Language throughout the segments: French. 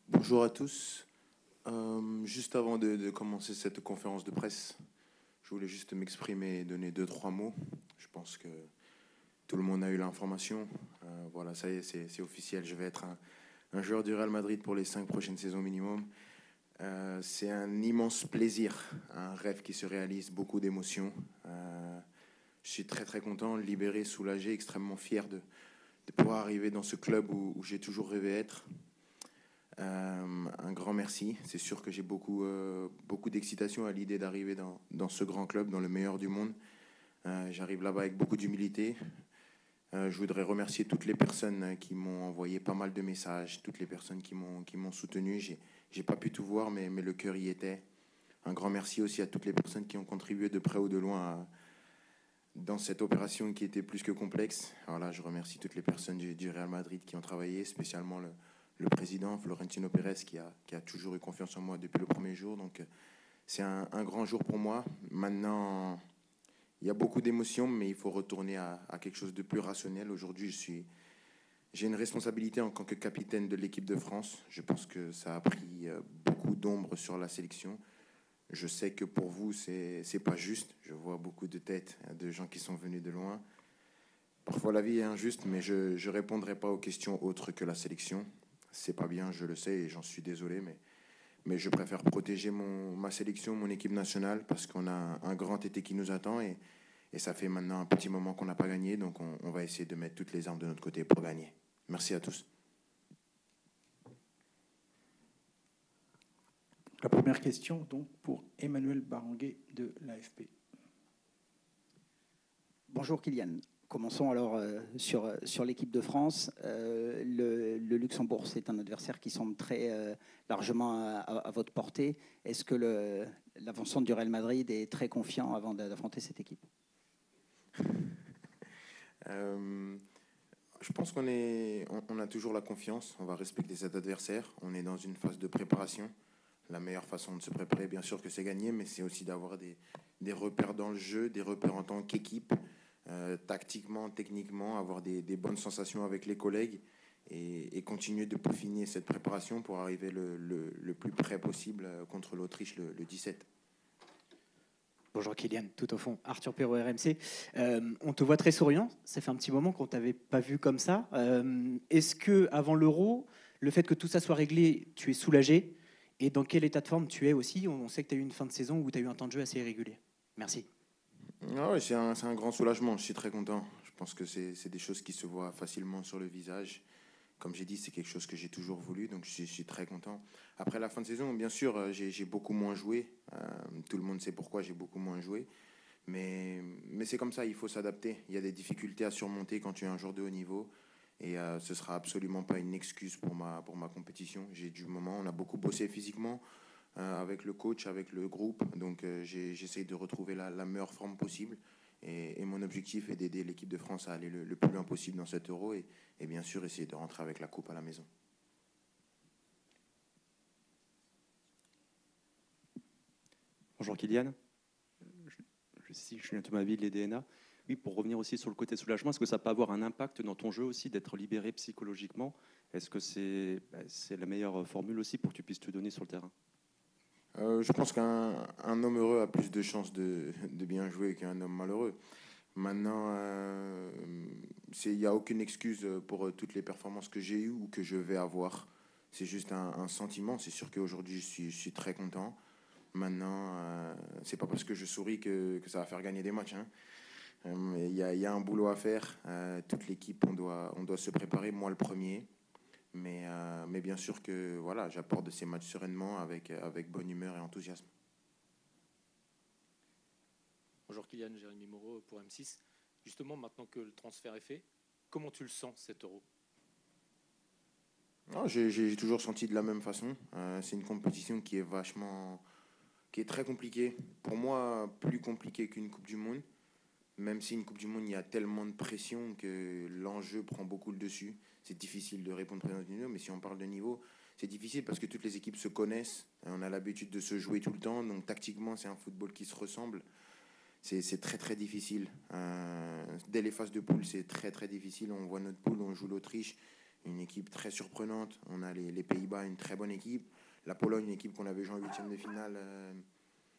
Bonjour à tous. Juste avant de commencer cette conférence de presse, je voulais juste m'exprimer et donner deux, trois mots. Je pense que tout le monde a eu l'information. Voilà, ça y est, c'est officiel. Je vais être un joueur du Real Madrid pour les 5 prochaines saisons minimum. C'est un immense plaisir, un rêve qui se réalise, beaucoup d'émotions. Je suis très très content, libéré, soulagé, extrêmement fier de pouvoir arriver dans ce club où j'ai toujours rêvé être. Un grand merci. C'est sûr que j'ai beaucoup d'excitation à l'idée d'arriver dans ce grand club, dans le meilleur du monde. J'arrive là-bas avec beaucoup d'humilité. Je voudrais remercier toutes les personnes qui m'ont envoyé pas mal de messages, toutes les personnes qui m'ont soutenu. J'ai pas pu tout voir, mais le cœur y était. Un grand merci aussi à toutes les personnes qui ont contribué de près ou de loin dans cette opération qui était plus que complexe. Alors là, je remercie toutes les personnes du Real Madrid qui ont travaillé, spécialement le président Florentino Pérez qui a toujours eu confiance en moi depuis le premier jour. Donc c'est un grand jour pour moi. Maintenant, il y a beaucoup d'émotions, mais il faut retourner à quelque chose de plus rationnel. Aujourd'hui, j'ai une responsabilité en tant que capitaine de l'équipe de France. Je pense que ça a pris beaucoup d'ombre sur la sélection. Je sais que pour vous, c'est pas juste. Je vois beaucoup de têtes de gens qui sont venus de loin. Parfois, la vie est injuste, mais je ne répondrai pas aux questions autres que la sélection. C'est pas bien, je le sais, et j'en suis désolé, mais je préfère protéger ma sélection, mon équipe nationale, parce qu'on a un grand été qui nous attend, et ça fait maintenant un petit moment qu'on n'a pas gagné, donc on va essayer de mettre toutes les armes de notre côté pour gagner. Merci à tous. La première question, donc, pour Emmanuel Baranguet de l'AFP. Bonjour Kylian. Commençons alors sur l'équipe de France. Le Luxembourg, c'est un adversaire qui semble très largement à votre portée. Est-ce que l'avancement du Real Madrid est très confiant avant d'affronter cette équipe? Je pense on a toujours la confiance, on va respecter cet adversaire. On est dans une phase de préparation. La meilleure façon de se préparer, bien sûr que c'est gagner, mais c'est aussi d'avoir des repères dans le jeu, des repères en tant qu'équipe, tactiquement, techniquement, avoir des bonnes sensations avec les collègues et continuer de peaufiner cette préparation pour arriver le plus près possible contre l'Autriche le 17. Bonjour Kylian, tout au fond, Arthur Perrault RMC. On te voit très souriant, ça fait un petit moment qu'on ne t'avait pas vu comme ça. Est-ce que avant l'Euro, le fait que tout ça soit réglé, tu es soulagé? Et dans quel état de forme tu es aussi? On sait que tu as eu une fin de saison où tu as eu un temps de jeu assez irrégulier. Merci. Ah ouais, c'est un grand soulagement, je suis très content. Je pense que c'est des choses qui se voient facilement sur le visage. Comme j'ai dit, c'est quelque chose que j'ai toujours voulu, donc je suis très content. Après la fin de saison, bien sûr, j'ai beaucoup moins joué. Tout le monde sait pourquoi j'ai beaucoup moins joué. Mais c'est comme ça, il faut s'adapter. Il y a des difficultés à surmonter quand tu es un joueur de haut niveau. Et ce sera absolument pas une excuse pour ma compétition. J'ai du moment, on a beaucoup bossé physiquement avec le coach, avec le groupe. Donc j'essaie de retrouver la meilleure forme possible. Et mon objectif est d'aider l'équipe de France à aller le plus loin possible dans cet Euro et bien sûr essayer de rentrer avec la coupe à la maison. Bonjour Kylian, je suis Julien Thomasville, les DNA. Oui, pour revenir aussi sur le côté soulagement, est-ce que ça peut avoir un impact dans ton jeu aussi d'être libéré psychologiquement? Est-ce que c'est la meilleure formule aussi pour que tu puisses te donner sur le terrain? Je pense qu'un homme heureux a plus de chances de bien jouer qu'un homme malheureux. Maintenant, il n'y a aucune excuse pour toutes les performances que j'ai eues ou que je vais avoir. C'est juste un sentiment. C'est sûr qu'aujourd'hui, je suis très content. Maintenant, c'est pas parce que je souris que ça va faire gagner des matchs, hein. Il y a un boulot à faire. Toute l'équipe, on doit se préparer, moi le premier. Mais bien sûr que voilà, j'apporte de ces matchs sereinement avec bonne humeur et enthousiasme. Bonjour Kylian, Jérémy Moreau pour M6. Justement, maintenant que le transfert est fait, comment tu le sens cet Euro? Non, j'ai toujours senti de la même façon. C'est une compétition qui est très compliquée. Pour moi, plus compliquée qu'une Coupe du Monde. Même si une Coupe du Monde, il y a tellement de pression que l'enjeu prend beaucoup le dessus. C'est difficile de répondre présent du niveau, mais si on parle de niveau, c'est difficile parce que toutes les équipes se connaissent. On a l'habitude de se jouer tout le temps, donc tactiquement, c'est un football qui se ressemble. C'est très très difficile. Dès les phases de poule, c'est très très difficile. On voit notre poule, on joue l'Autriche, une équipe très surprenante. On a les Pays-Bas, une très bonne équipe. La Pologne, une équipe qu'on avait joué en huitième de finale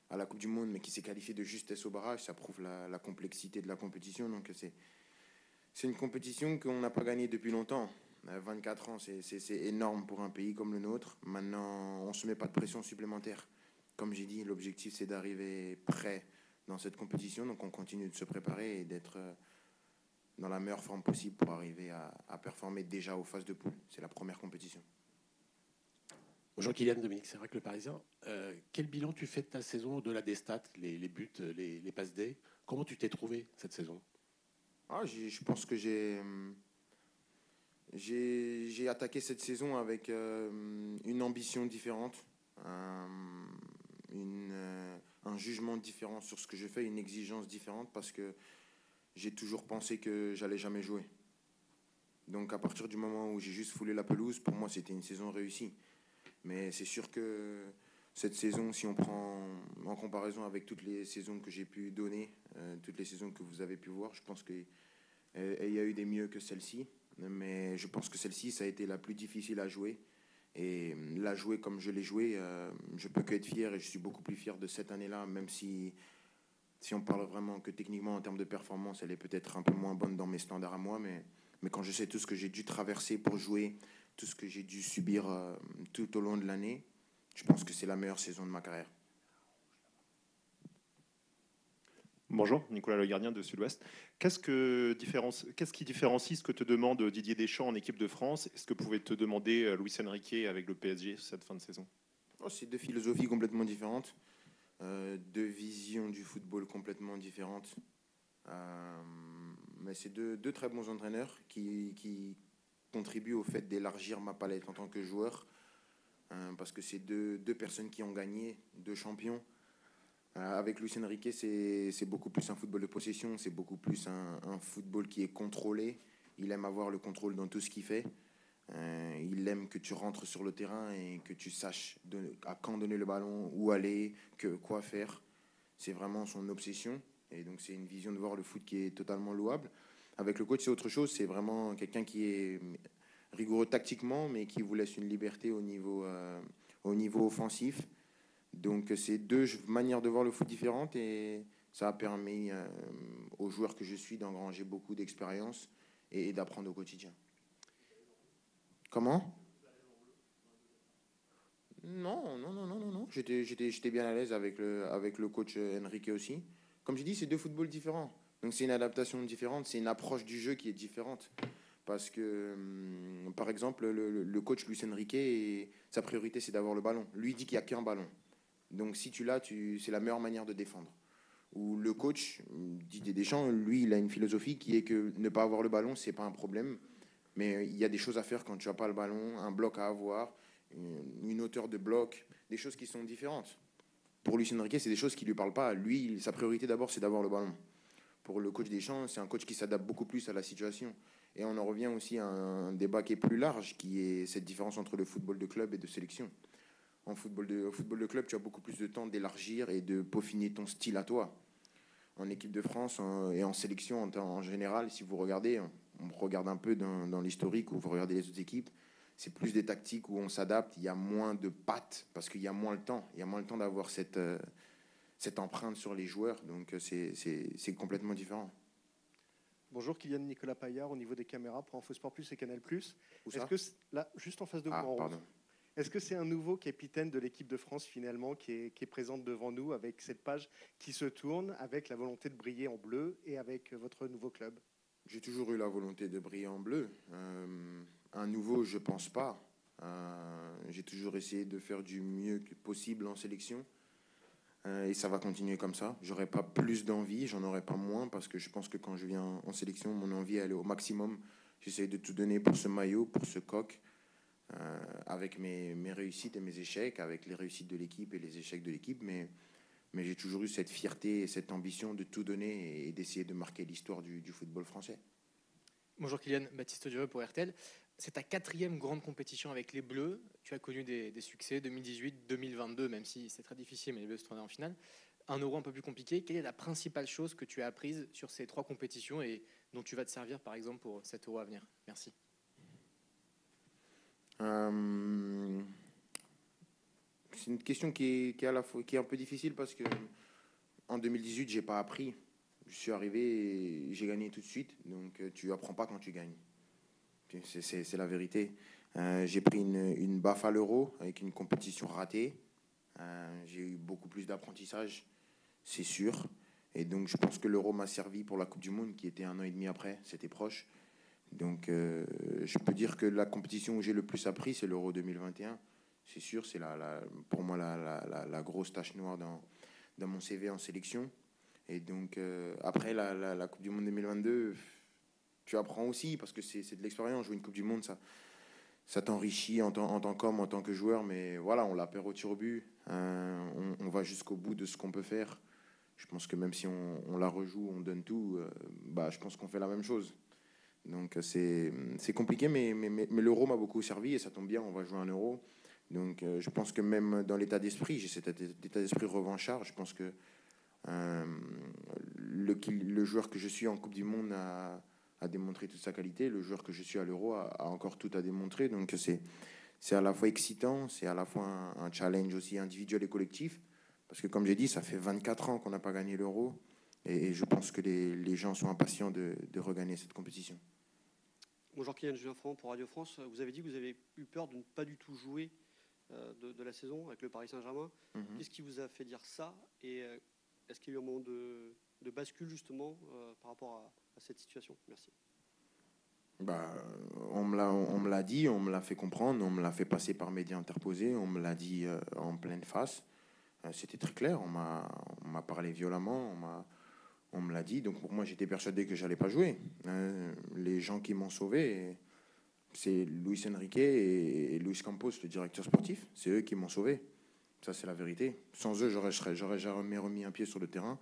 à la Coupe du Monde, mais qui s'est qualifiée de justesse au barrage. Ça prouve la complexité de la compétition. Donc c'est une compétition qu'on n'a pas gagnée depuis longtemps. 24 ans, c'est énorme pour un pays comme le nôtre. Maintenant, on ne se met pas de pression supplémentaire. Comme j'ai dit, l'objectif, c'est d'arriver prêt dans cette compétition. Donc on continue de se préparer et d'être dans la meilleure forme possible pour arriver à performer déjà aux phases de poule. C'est la première compétition. Bonjour Kylian, Dominique Sévrac, Le Parisien. Quel bilan tu fais de ta saison au-delà des stats, les buts, les passes D? Comment tu t'es trouvé cette saison? Je pense que j'ai attaqué cette saison avec une ambition différente, un jugement différent sur ce que je fais, une exigence différente, parce que j'ai toujours pensé que j'allais jamais jouer. Donc à partir du moment où j'ai juste foulé la pelouse, pour moi c'était une saison réussie. Mais c'est sûr que cette saison, si on prend en comparaison avec toutes les saisons que j'ai pu donner, toutes les saisons que vous avez pu voir, je pense qu'il y a eu des mieux que celle-ci. Mais je pense que celle-ci, ça a été la plus difficile à jouer. Et la jouer comme je l'ai joué, je peux qu'être fier, et je suis beaucoup plus fier de cette année-là, même si on parle vraiment que techniquement, en termes de performance, elle est peut-être un peu moins bonne dans mes standards à moi, mais quand je sais tout ce que j'ai dû traverser pour jouer, tout ce que j'ai dû subir tout au long de l'année, je pense que c'est la meilleure saison de ma carrière. Bonjour, Nicolas Le Gardien de Sud-Ouest. Qu'est-ce qui différencie ce que te demande Didier Deschamps en équipe de France et ce que pouvait te demander Luis Enrique avec le PSG cette fin de saison? C'est deux philosophies complètement différentes, deux visions du football complètement différentes. Mais c'est deux très bons entraîneurs qui contribuent au fait d'élargir ma palette en tant que joueur, parce que c'est deux personnes qui ont gagné, deux champions. Avec Luis Enrique, c'est beaucoup plus un football de possession, c'est beaucoup plus un football qui est contrôlé. Il aime avoir le contrôle dans tout ce qu'il fait. Il aime que tu rentres sur le terrain et que tu saches à quand donner le ballon, où aller, quoi faire. C'est vraiment son obsession. Et donc c'est une vision de voir le foot qui est totalement louable. Avec le coach, c'est autre chose. C'est vraiment quelqu'un qui est rigoureux tactiquement, mais qui vous laisse une liberté au niveau offensif. Donc c'est deux manières de voir le foot différentes, et ça a permis aux joueurs que je suis d'engranger beaucoup d'expérience et d'apprendre au quotidien. Comment? Non. J'étais bien à l'aise avec le coach Enrique aussi. Comme je dis, c'est deux footballs différents. Donc c'est une adaptation différente, c'est une approche du jeu qui est différente. Parce que, par exemple, le coach Luis Enrique, sa priorité, c'est d'avoir le ballon. Lui dit qu'il n'y a qu'un ballon. Donc si tu l'as, c'est la meilleure manière de défendre. Ou le coach, Didier Deschamps, lui, il a une philosophie qui est que ne pas avoir le ballon, c'est pas un problème. Mais il y a des choses à faire quand tu n'as pas le ballon, un bloc à avoir, une hauteur de bloc, des choses qui sont différentes. Pour Luis Enrique, c'est des choses qui ne lui parlent pas. Lui, sa priorité d'abord, c'est d'avoir le ballon. Pour le coach Deschamps, c'est un coach qui s'adapte beaucoup plus à la situation. Et on en revient aussi à un débat qui est plus large, qui est cette différence entre le football de club et de sélection. Au football de club, tu as beaucoup plus de temps d'élargir et de peaufiner ton style à toi. En équipe de France et en sélection en général, si vous regardez, on regarde un peu dans l'historique, ou vous regardez les autres équipes, c'est plus des tactiques où on s'adapte, il y a moins de pattes, parce qu'il y a moins le temps. Il y a moins le temps d'avoir cette empreinte sur les joueurs, donc c'est complètement différent. Bonjour, Kylian Nicolas Paillard, au niveau des caméras pour InfoSport Plus et Canal+. Où ça? Là, juste en face de vous, en pardon. rose. Est-ce que c'est un nouveau capitaine de l'équipe de France, finalement, qui est présente devant nous, avec cette page qui se tourne, avec la volonté de briller en bleu et avec votre nouveau club? J'ai toujours eu la volonté de briller en bleu. Un nouveau, je pense pas. J'ai toujours essayé de faire du mieux possible en sélection. Et ça va continuer comme ça. J'aurai pas plus d'envie, j'en aurai pas moins, parce que je pense que quand je viens en sélection, mon envie elle est au maximum. J'essaie de tout donner pour ce maillot, pour ce coq, avec mes réussites et mes échecs, avec les réussites de l'équipe et les échecs de l'équipe, mais j'ai toujours eu cette fierté et cette ambition de tout donner et d'essayer de marquer l'histoire du football français. Bonjour Kylian, Baptiste Dureux pour RTL. C'est ta 4e grande compétition avec les Bleus. Tu as connu des succès 2018, 2022, même si c'est très difficile, mais les Bleus se tournaient en finale. Un Euro un peu plus compliqué. Quelle est la principale chose que tu as apprise sur ces 3 compétitions et dont tu vas te servir, par exemple, pour cet Euro à venir? Merci. Euh, c'est une question qui est à la fois, qui est un peu difficile parce que en 2018, j'ai pas appris. Je suis arrivé et j'ai gagné tout de suite. Donc, tu apprends pas quand tu gagnes. C'est la vérité. J'ai pris une baffe à l'Euro avec une compétition ratée. J'ai eu beaucoup plus d'apprentissage, c'est sûr. Et donc, je pense que l'Euro m'a servi pour la Coupe du Monde, qui était 1 an et demi après. C'était proche. Donc, je peux dire que la compétition où j'ai le plus appris, c'est l'Euro 2021. C'est sûr, c'est pour moi la grosse tache noire dans mon CV en sélection. Et donc, après la Coupe du Monde 2022, tu apprends aussi, parce que c'est de l'expérience. Jouer une Coupe du Monde, ça t'enrichit en tant qu'homme, en tant que joueur. Mais voilà, on la perd au tir au but. On va jusqu'au bout de ce qu'on peut faire. Je pense que même si on la rejoue, on donne tout, bah, je pense qu'on fait la même chose. Donc c'est compliqué, mais l'euro m'a beaucoup servi et ça tombe bien, on va jouer un euro. Donc je pense que même dans l'état d'esprit, j'ai cet état d'esprit revanchard. Je pense que euh, le joueur que je suis en Coupe du Monde a démontré toute sa qualité. Le joueur que je suis à l'euro a encore tout à démontrer. Donc c'est à la fois excitant, c'est à la fois un challenge aussi individuel et collectif. Parce que comme j'ai dit, ça fait 24 ans qu'on n'a pas gagné l'euro. Et je pense que les gens sont impatients de regagner cette compétition. Bonjour Kylian, Julien Franc pour Radio France. Vous avez dit que vous avez eu peur de ne pas du tout jouer de la saison avec le Paris Saint-Germain. Qu'est-ce qui vous a fait dire ça? Et est-ce qu'il y a eu un moment de bascule justement par rapport à cette situation? Merci. Bah, on me l'a dit, on me l'a fait comprendre, on me l'a fait passer par médias interposés, on me l'a dit en pleine face. C'était très clair, on m'a parlé violemment, on me l'a dit. Donc pour moi, j'étais persuadé que j'allais pas jouer. Les gens qui m'ont sauvé, c'est Luis Enrique et Luis Campos, le directeur sportif. C'est eux qui m'ont sauvé. Ça, c'est la vérité. Sans eux, j'aurais jamais remis un pied sur le terrain.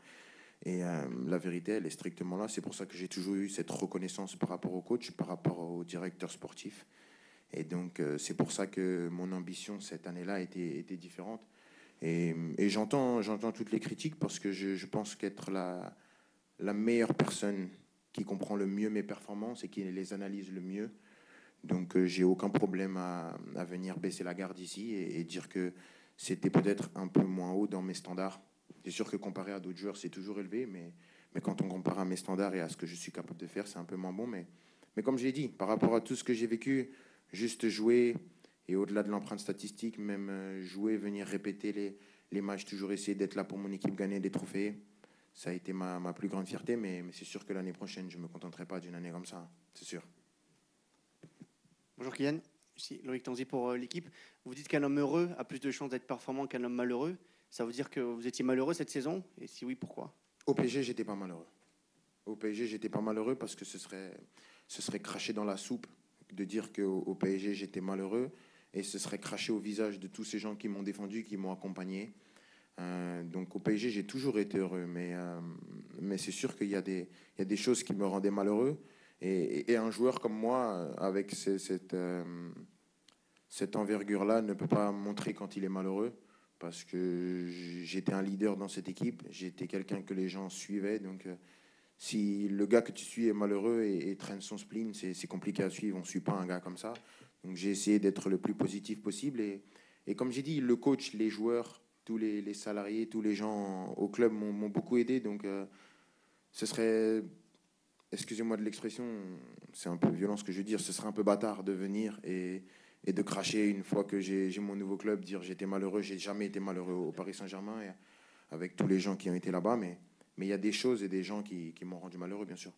Et la vérité, elle est strictement là. C'est pour ça que j'ai toujours eu cette reconnaissance par rapport au coach, par rapport au directeur sportif. Et donc, c'est pour ça que mon ambition cette année-là était différente. Et j'entends toutes les critiques parce que je pense qu'être la meilleure personne qui comprend le mieux mes performances et qui les analyse le mieux. Donc, j'ai aucun problème à venir baisser la garde ici et dire que c'était peut-être un peu moins haut dans mes standards. C'est sûr que comparé à d'autres joueurs, c'est toujours élevé, mais quand on compare à mes standards et à ce que je suis capable de faire, c'est un peu moins bon. Mais comme je l'ai dit, par rapport à tout ce que j'ai vécu, juste jouer et au-delà de l'empreinte statistique, même jouer, venir répéter les matchs, toujours essayer d'être là pour mon équipe, gagner des trophées, ça a été ma plus grande fierté. Mais c'est sûr que l'année prochaine, je ne me contenterai pas d'une année comme ça, c'est sûr. Bonjour Kylian, ici Loïc Tanzi pour l'équipe. Vous dites qu'un homme heureux a plus de chances d'être performant qu'un homme malheureux. Ça veut dire que vous étiez malheureux cette saison? Et si oui, pourquoi? Au PSG, j'étais pas malheureux. Au PSG, j'étais pas malheureux parce que ce serait cracher dans la soupe de dire qu'au PSG, j'étais malheureux. Et ce serait cracher au visage de tous ces gens qui m'ont défendu, qui m'ont accompagné. Donc au PSG, j'ai toujours été heureux. Mais c'est sûr qu'il y a des choses qui me rendaient malheureux. Et un joueur comme moi, avec cette envergure-là, ne peut pas montrer quand il est malheureux. Parce que j'étais un leader dans cette équipe. J'étais quelqu'un que les gens suivaient. Donc si le gars que tu suis est malheureux et traîne son spleen, c'est compliqué à suivre. On ne suit pas un gars comme ça. Donc j'ai essayé d'être le plus positif possible. Et comme j'ai dit, le coach, les joueurs, tous les salariés, tous les gens au club m'ont beaucoup aidé. Donc ce serait, excusez-moi de l'expression, c'est un peu violent ce que je veux dire, ce serait un peu bâtard de venir et de cracher une fois que j'ai mon nouveau club, dire j'étais malheureux. J'ai jamais été malheureux au Paris Saint-Germain et avec tous les gens qui ont été là-bas. Mais il y a des choses et des gens qui m'ont rendu malheureux, bien sûr.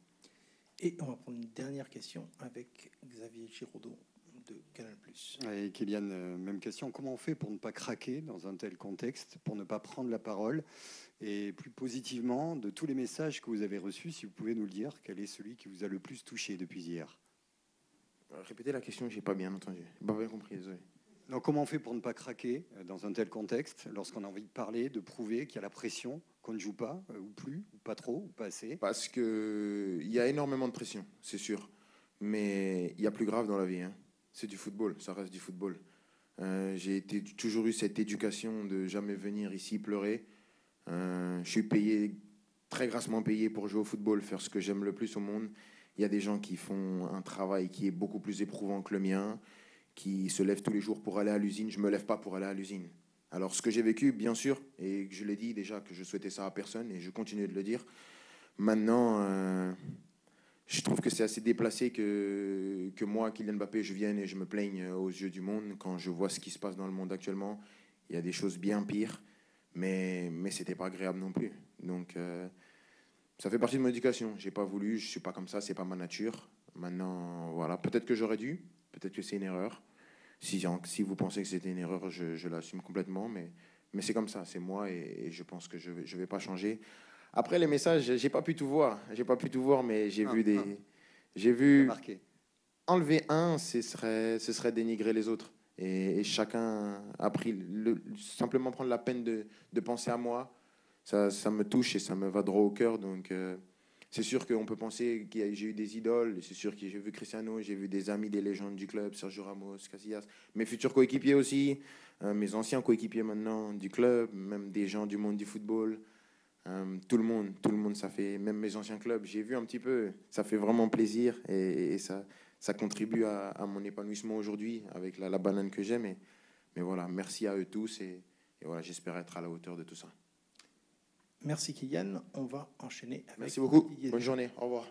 Et on va prendre une dernière question avec Xavier Giraudot de Canal+. Et Kylian, même question. Comment on fait pour ne pas craquer dans un tel contexte, pour ne pas prendre la parole? Et plus positivement, de tous les messages que vous avez reçus, si vous pouvez nous le dire, quel est celui qui vous a le plus touché depuis hier? Répétez la question, j'ai pas bien entendu. J'ai pas bien compris, désolé. Donc, comment on fait pour ne pas craquer dans un tel contexte, lorsqu'on a envie de parler, de prouver qu'il y a la pression, qu'on ne joue pas, ou plus, ou pas trop, ou pas assez? Parce qu'il y a énormément de pression, c'est sûr. Mais il y a plus grave dans la vie. Hein. C'est du football, ça reste du football. J'ai toujours eu cette éducation de jamais venir ici pleurer. Je suis payé, très grassement payé pour jouer au football, faire ce que j'aime le plus au monde. Il y a des gens qui font un travail qui est beaucoup plus éprouvant que le mien, qui se lève tous les jours pour aller à l'usine. Je ne me lève pas pour aller à l'usine. Alors, ce que j'ai vécu, bien sûr, et que je l'ai dit déjà, que je souhaitais ça à personne, et je continue de le dire. Maintenant, je trouve que c'est assez déplacé que moi, Kylian Mbappé, je vienne et je me plaigne aux yeux du monde quand je vois ce qui se passe dans le monde actuellement. Il y a des choses bien pires, mais ce n'était pas agréable non plus. Donc, ça fait partie de mon éducation. Je n'ai pas voulu, je ne suis pas comme ça, ce n'est pas ma nature. Maintenant, voilà, peut-être que j'aurais dû, peut-être que c'est une erreur. Si vous pensez que c'était une erreur, je l'assume complètement, mais c'est comme ça, c'est moi et je pense que je ne vais pas changer. Après, les messages, j'ai pas pu tout voir. J'ai pas pu tout voir, mais j'ai vu enlever un, ce serait dénigrer les autres. Et chacun a pris simplement prendre la peine de penser à moi. Ça me touche et ça me va droit au cœur. Donc, c'est sûr qu'on peut penser que j'ai eu des idoles. C'est sûr que j'ai vu Cristiano, j'ai vu des amis, des légendes du club, Sergio Ramos, Casillas, mes futurs coéquipiers aussi, mes anciens coéquipiers maintenant du club, même des gens du monde du football. Tout le monde, ça fait, même mes anciens clubs, j'ai vu un petit peu, ça fait vraiment plaisir et ça contribue à mon épanouissement aujourd'hui avec la banane que j'aime. Mais voilà, merci à eux tous et voilà, j'espère être à la hauteur de tout ça. Merci Kylian, on va enchaîner avec... Merci beaucoup, bonne journée, au revoir.